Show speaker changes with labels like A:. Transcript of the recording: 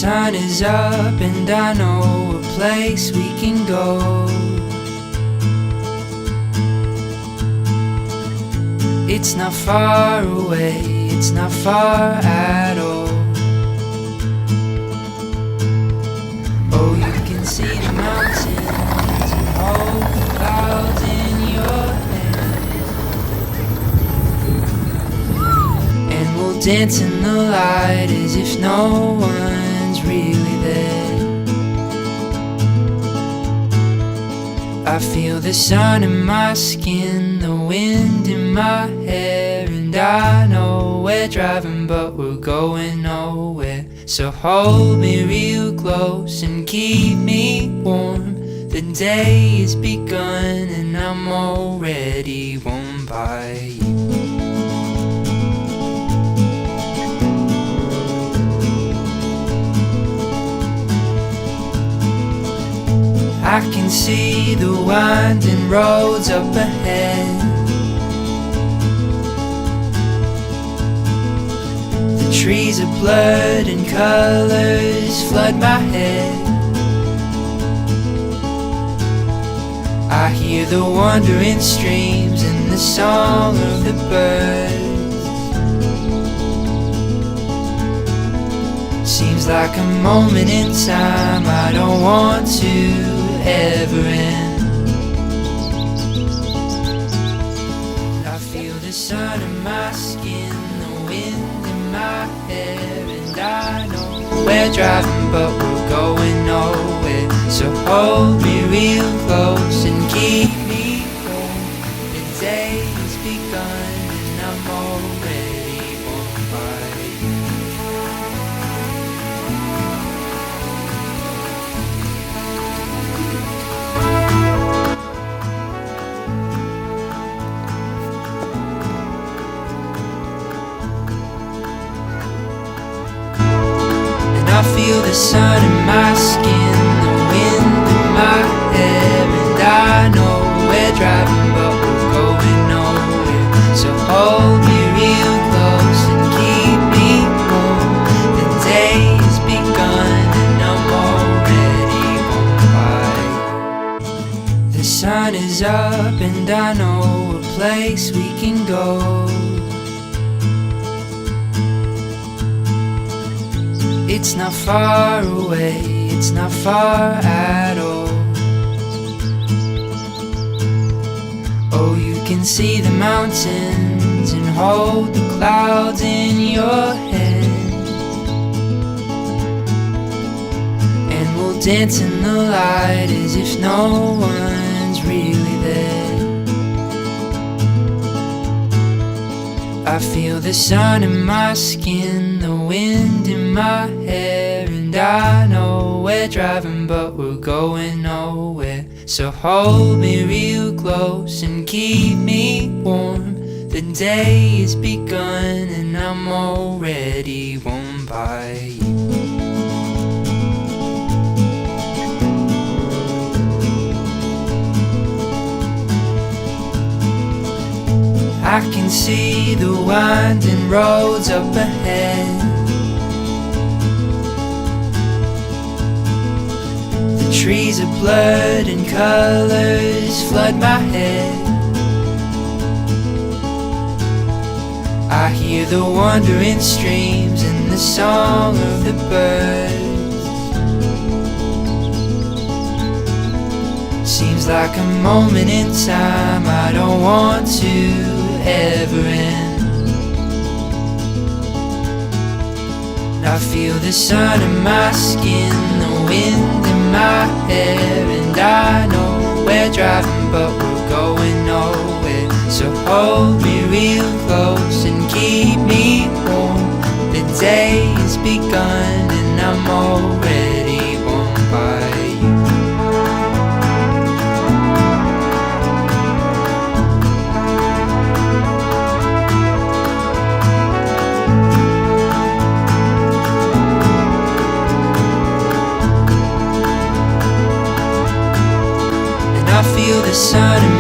A: sun is up and I know a place we can go. It's not far away, it's not far at all. Oh, you can see the mountains and hold the clouds in your hand. And we'll dance in the light as if no one's really there. I feel the sun in my skin, the wind in my hair, and I know we're driving but we're going nowhere. So hold me real close and keep me warm. The day has begun and I'm already warmed by you. I can see the winding roads up ahead. The trees are blurred and colors flood my head. I hear the wandering streams and the song of the birds. Seems like a moment in time I don't want to ever end. I feel the sun in my skin, the wind in my hair, and I know we're driving but we're going nowhere. So hold me real close and keep me warm. The day has begun and I'm already warmed by you. I feel the sun in my skin, the wind in my hair, and I know we're driving but we're going nowhere. So hold me real close and keep me warm. The day has begun and I'm already warmed by you. The sun is up and I know a place we can go. It's not far away, it's not far at all. Oh, you can see the mountains and hold the clouds in your hand. And we'll dance in the light as if no one's really there. I feel the sun in my skin, the wind in my hair, and I know we're driving but we're going nowhere. So hold me real close and keep me warm. The day has begun and I'm already warmed by you. I can see the winding roads up ahead. The trees are blurred and colors flood my head. I hear the wandering streams and the song of the birds. Seems like a moment in time I don't want to ever end. I feel the sun in my skin, the wind in my hair, and I know we're driving but we're going nowhere. So hold me real close and keep me warm. The day has begun and I'm already warmed by you. I feel the sun in